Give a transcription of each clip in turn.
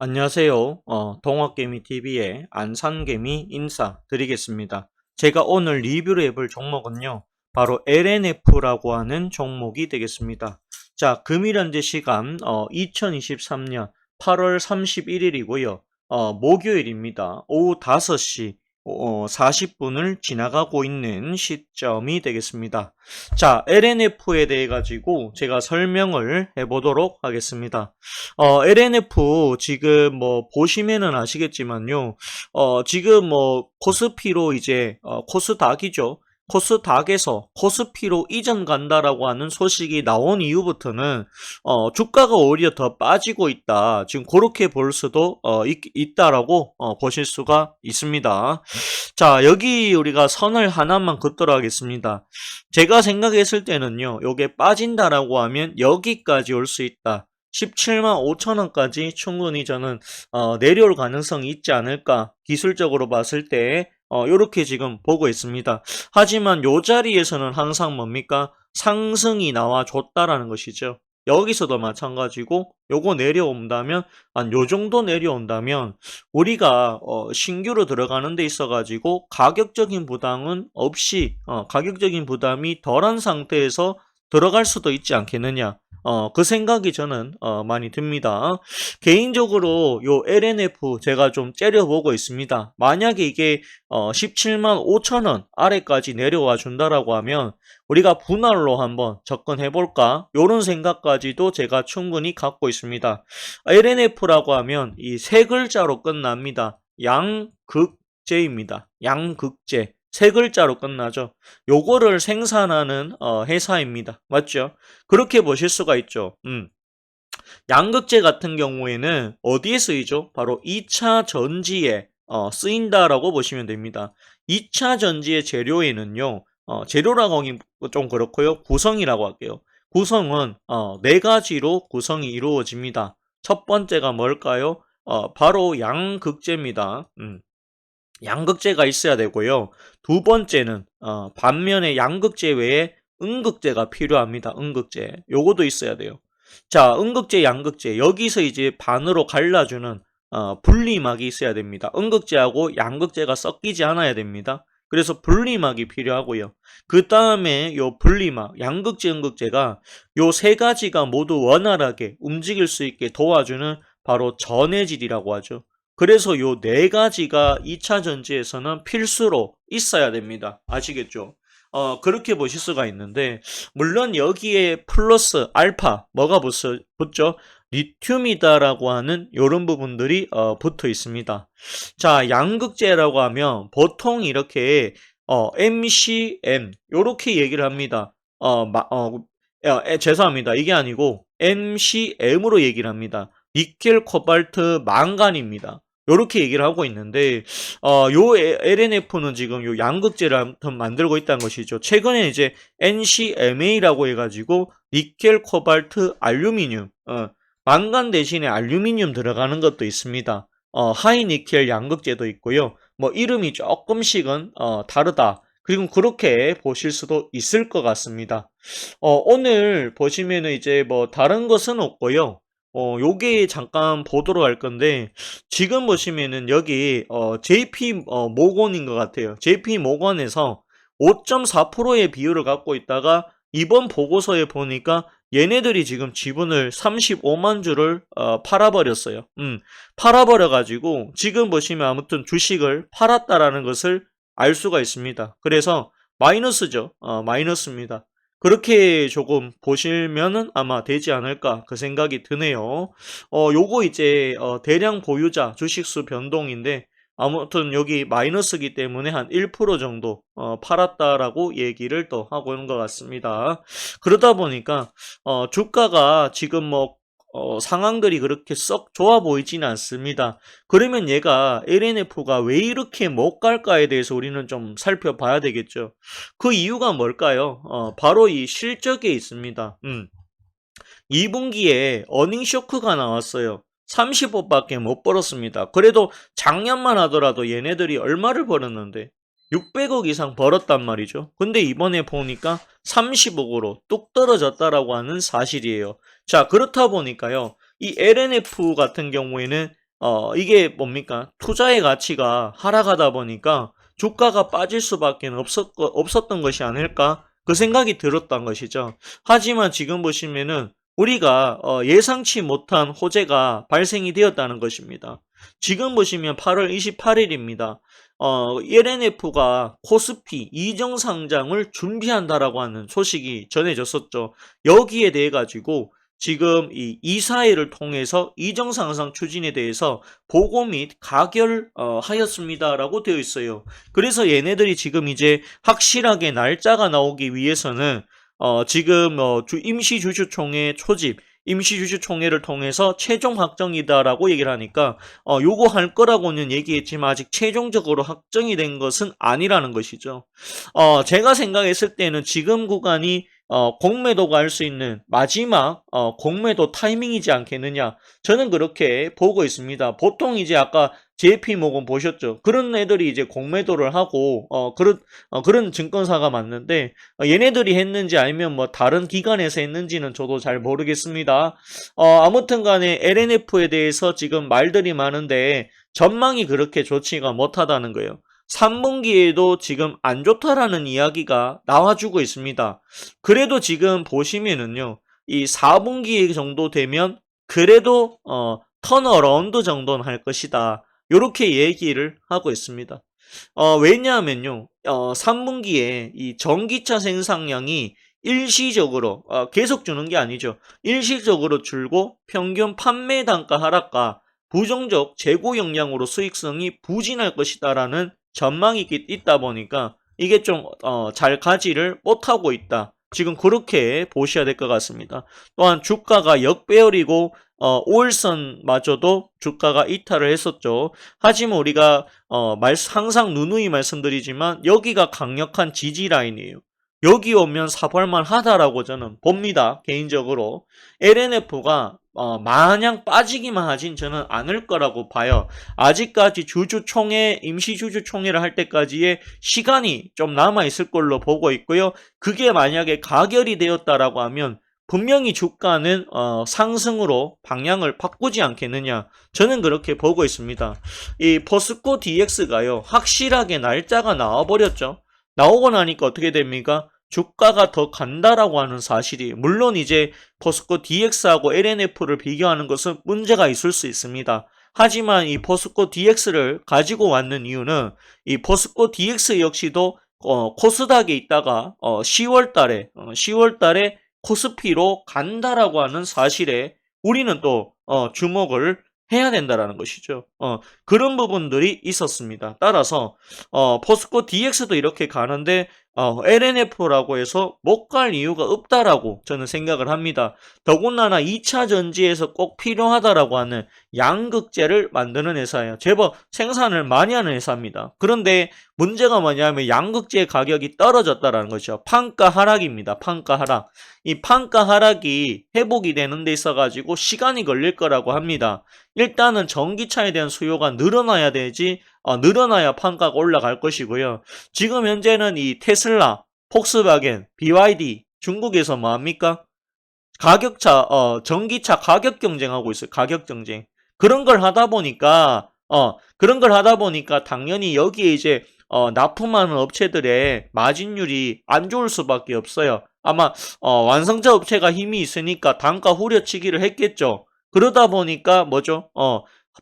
안녕하세요. 동학개미TV의 안산개미 인사드리겠습니다. 제가 오늘 리뷰를 해볼 종목은요. 바로 LNF라고 하는 종목이 되겠습니다. 자, 금일 현재 시간 2023년 8월 31일이고요. 목요일입니다. 오후 5시 40분을 지나가고 있는 시점이 되겠습니다. 자, LNF에 대해 가지고 제가 설명을 해보도록 하겠습니다. LNF 지금 뭐 보시면은 아시겠지만요. 지금 뭐 코스피로 이제 코스닥이죠. 코스닥에서 코스피로 이전 간다라고 하는 소식이 나온 이후부터는 주가가 오히려 더 빠지고 있다. 지금 그렇게 볼 수도 있다라고 보실 수가 있습니다. 자, 여기 우리가 선을 하나만 긋도록 하겠습니다. 제가 생각했을 때는요. 요게 빠진다라고 하면 여기까지 올 수 있다. 17만 5천 원까지 충분히 저는 내려올 가능성이 있지 않을까 기술적으로 봤을 때 이렇게 지금 보고 있습니다. 하지만 요 자리에서는 항상 뭡니까? 상승이 나와줬다라는 것이죠. 여기서도 마찬가지고 요거 내려온다면 한 요 정도 내려온다면 우리가 신규로 들어가는 데 있어 가지고 가격적인 부담은 없이 가격적인 부담이 덜한 상태에서 들어갈 수도 있지 않겠느냐. 그 생각이 저는 많이 듭니다. 개인적으로 요 LNF 제가 좀 째려보고 있습니다. 만약에 이게 17만 5천 원 아래까지 내려와 준다라고 하면 우리가 분할로 한번 접근해 볼까? 요런 생각까지도 제가 충분히 갖고 있습니다. LNF라고 하면 이 세 글자로 끝납니다. 양극재입니다. 양극재. 세 글자로 끝나죠. 요거를 생산하는 회사입니다. 맞죠? 그렇게 보실 수가 있죠. 양극재 같은 경우에는 어디에 쓰이죠? 바로 2차 전지에 쓰인다라고 보시면 됩니다. 2차 전지의 재료에는요. 재료라고 하긴 좀 그렇고요. 구성이라고 할게요. 구성은 네 가지로 구성이 이루어집니다. 첫 번째가 뭘까요? 바로 양극재입니다. 양극재가 있어야 되고요. 두 번째는 반면에 양극재 외에 음극재가 필요합니다. 음극재. 요거도 있어야 돼요. 자, 음극재, 양극재. 여기서 이제 반으로 갈라주는 분리막이 있어야 됩니다. 음극재하고 양극재가 섞이지 않아야 됩니다. 그래서 분리막이 필요하고요. 그 다음에 요 분리막, 양극재, 음극재가 요 세 가지가 모두 원활하게 움직일 수 있게 도와주는 바로 전해질이라고 하죠. 그래서 요 네 가지가 2차 전지에서는 필수로 있어야 됩니다. 아시겠죠? 그렇게 보실 수가 있는데, 물론 여기에 플러스 알파, 뭐가 붙죠? 리튬이다라고 하는 이런 부분들이 붙어 있습니다. 자, 양극재라고 하면 보통 이렇게 MCM 요렇게 얘기를 합니다. 죄송합니다. 이게 아니고 MCM으로 얘기를 합니다. 니켈, 코발트, 망간입니다. 요렇게 얘기를 하고 있는데 요 LNF는 지금 요 양극재를 만들고 있다는 것이죠. 최근에 이제 NCMA라고 해가지고 니켈, 코발트, 알루미늄 망간 대신에 알루미늄 들어가는 것도 있습니다. 하이니켈 양극재도 있고요. 뭐 이름이 조금씩은 다르다. 그리고 그렇게 보실 수도 있을 것 같습니다. 오늘 보시면은 이제 뭐 다른 것은 없고요. 요게 잠깐 보도록 할 건데, 지금 보시면은 여기, JP 모건인 것 같아요. JP 모건에서 5.4%의 비율을 갖고 있다가, 이번 보고서에 보니까 얘네들이 지금 지분을 35만 주를 팔아버렸어요. 팔아버려가지고, 지금 보시면 아무튼 주식을 팔았다라는 것을 알 수가 있습니다. 그래서 마이너스죠. 마이너스입니다. 그렇게 조금 보시면은 아마 되지 않을까 그 생각이 드네요. 요거 이제 대량 보유자 주식수 변동인데 아무튼 여기 마이너스기 때문에 한 1% 정도 팔았다라고 얘기를 또 하고 있는 것 같습니다. 그러다 보니까 주가가 지금 뭐 상황들이 그렇게 썩 좋아 보이지는 않습니다. 그러면 얘가 LNF가 왜 이렇게 못 갈까에 대해서 우리는 좀 살펴봐야 되겠죠. 그 이유가 뭘까요? 바로 이 실적에 있습니다. 2분기에 어닝 쇼크가 나왔어요. 30억밖에 못 벌었습니다. 그래도 작년만 하더라도 얘네들이 얼마를 벌었는데 600억 이상 벌었단 말이죠. 근데 이번에 보니까 30억으로 뚝 떨어졌다라고 하는 사실이에요. 자, 그렇다 보니까요. 이 LNF 같은 경우에는 이게 뭡니까? 투자의 가치가 하락하다 보니까 주가가 빠질 수밖에 없었던 것이 아닐까? 그 생각이 들었던 것이죠. 하지만 지금 보시면은 우리가 예상치 못한 호재가 발생이 되었다는 것입니다. 지금 보시면 8월 28일입니다. ELNF가 코스피 이정 상장을 준비한다라고 하는 소식이 전해졌었죠. 여기에 대해 가지고 지금 이 이사회를 통해서 이정 상장 추진에 대해서 보고 및 가결하였습니다라고 되어 있어요. 그래서 얘네들이 지금 이제 확실하게 날짜가 나오기 위해서는 지금 임시주주총회 초집 임시주주총회를 통해서 최종 확정이다라고 얘기를 하니까 요거 할 거라고는 얘기했지만 아직 최종적으로 확정이 된 것은 아니라는 것이죠. 제가 생각했을 때는 지금 구간이 공매도가 할 수 있는 마지막 공매도 타이밍이지 않겠느냐, 저는 그렇게 보고 있습니다. 보통 이제 아까 JP모건 보셨죠? 그런 애들이 이제 공매도를 하고 그런 증권사가 맞는데 얘네들이 했는지 아니면 뭐 다른 기관에서 했는지는 저도 잘 모르겠습니다. 아무튼 간에 LNF에 대해서 지금 말들이 많은데 전망이 그렇게 좋지가 못하다는 거예요. 3분기에도 지금 안 좋다라는 이야기가 나와주고 있습니다. 그래도 지금 보시면은요, 이 4분기 정도 되면 그래도 턴어라운드 정도는 할 것이다. 요렇게 얘기를 하고 있습니다. 왜냐하면요, 3분기에 이 전기차 생산량이 일시적으로 계속 주는 게 아니죠. 일시적으로 줄고 평균 판매 단가 하락과 부정적 재고 역량으로 수익성이 부진할 것이다라는 전망이 있다 보니까 이게 좀 잘 가지를 못하고 있다. 지금 그렇게 보셔야 될 것 같습니다. 또한 주가가 역배열이고 5일선마저도 주가가 이탈을 했었죠. 하지만 우리가 항상 누누이 말씀드리지만 여기가 강력한 지지 라인이에요. 여기 오면 사볼만 하다라고 저는 봅니다. 개인적으로. LNF가 마냥 빠지기만 하진 저는 않을 거라고 봐요. 아직까지 임시주주총회를 할 때까지의 시간이 좀 남아있을 걸로 보고 있고요. 그게 만약에 가결이 되었다라고 하면 분명히 주가는 상승으로 방향을 바꾸지 않겠느냐, 저는 그렇게 보고 있습니다. 이 포스코 DX가요, 확실하게 날짜가 나와버렸죠. 나오고 나니까 어떻게 됩니까? 주가가 더 간다라고 하는 사실이, 물론 이제 포스코 DX하고 LNF를 비교하는 것은 문제가 있을 수 있습니다. 하지만 이 포스코 DX를 가지고 왔는 이유는 이 포스코 DX 역시도 코스닥에 있다가 10월 달에 코스피로 간다라고 하는 사실에 우리는 또 주목을 해야 된다라는 것이죠. 그런 부분들이 있었습니다. 따라서 포스코 DX도 이렇게 가는데 LNF라고 해서 못 갈 이유가 없다라고 저는 생각을 합니다. 더군다나 2차 전지에서 꼭 필요하다라고 하는 양극재를 만드는 회사예요. 제법 생산을 많이 하는 회사입니다. 그런데 문제가 뭐냐면 양극재 가격이 떨어졌다라는 거죠. 판가 하락입니다. 판가 하락. 이 판가 하락이 회복이 되는 데 있어가지고 시간이 걸릴 거라고 합니다. 일단은 전기차에 대한 수요가 늘어나야 되지, 늘어나야 판가가 올라갈 것이고요. 지금 현재는 이 테슬라, 폭스바겐, BYD 중국에서 뭐합니까? 전기차 가격 경쟁하고 있어요. 가격 경쟁. 그런 걸 하다 보니까 당연히 여기에 이제 납품하는 업체들의 마진율이 안 좋을 수밖에 없어요. 아마 완성차 업체가 힘이 있으니까 단가 후려치기를 했겠죠. 그러다 보니까 뭐죠?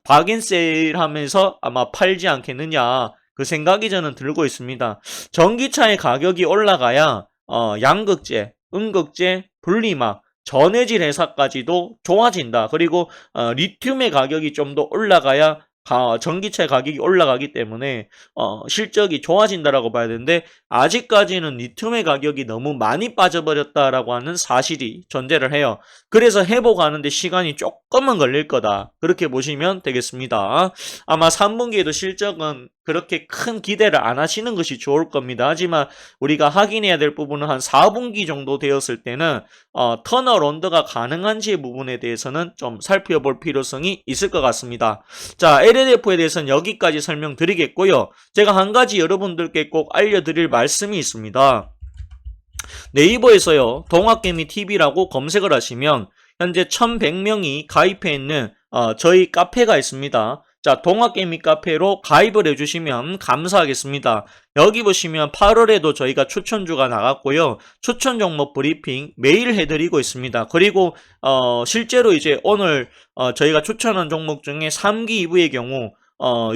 바겐 세일 하면서 아마 팔지 않겠느냐, 그 생각이 저는 들고 있습니다. 전기차의 가격이 올라가야 양극재, 음극재, 분리막, 전해질 회사까지도 좋아진다. 그리고 리튬의 가격이 좀 더 올라가야 전기차 가격이 올라가기 때문에 실적이 좋아진다라고 봐야 되는데, 아직까지는 리튬의 가격이 너무 많이 빠져버렸다라고 하는 사실이 존재를 해요. 그래서 회복하는데 시간이 조금은 걸릴 거다, 그렇게 보시면 되겠습니다. 아마 3분기에도 실적은 그렇게 큰 기대를 안 하시는 것이 좋을 겁니다. 하지만 우리가 확인해야 될 부분은 한 4분기 정도 되었을 때는 턴어라운드가 가능한지의 부분에 대해서는 좀 살펴볼 필요성이 있을 것 같습니다. 자, LNF에 대해서는 여기까지 설명드리겠고요. 제가 한 가지 여러분들께 꼭 알려드릴 말씀이 있습니다. 네이버에서요, 동학개미TV라고 검색을 하시면 현재 1100명이 가입해 있는 저희 카페가 있습니다. 자, 동학개미 카페로 가입을 해주시면 감사하겠습니다. 여기 보시면 8월에도 저희가 추천주가 나갔고요. 추천 종목 브리핑 매일 해드리고 있습니다. 그리고 실제로 이제 오늘 저희가 추천한 종목 중에 3기 2부의 경우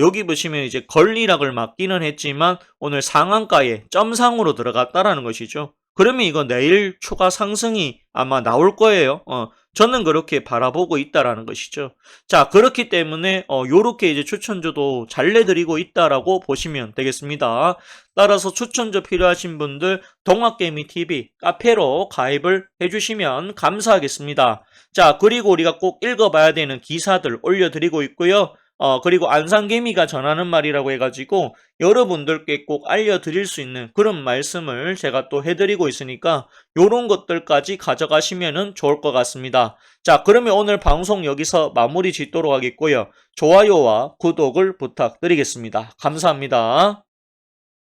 여기 보시면 이제 걸리락을 맞기는 했지만 오늘 상한가에 점상으로 들어갔다라는 것이죠. 그러면 이거 내일 추가 상승이 아마 나올 거예요. 저는 그렇게 바라보고 있다라는 것이죠. 자, 그렇기 때문에 요렇게 이제 추천주도 잘 내드리고 있다라고 보시면 되겠습니다. 따라서 추천주 필요하신 분들 동학개미TV 카페로 가입을 해주시면 감사하겠습니다. 자, 그리고 우리가 꼭 읽어봐야 되는 기사들 올려드리고 있고요. 그리고 안산개미가 전하는 말이라고 해가지고 여러분들께 꼭 알려드릴 수 있는 그런 말씀을 제가 또 해드리고 있으니까 요런 것들까지 가져가시면 좋을 것 같습니다. 자, 그러면 오늘 방송 여기서 마무리 짓도록 하겠고요. 좋아요와 구독을 부탁드리겠습니다. 감사합니다.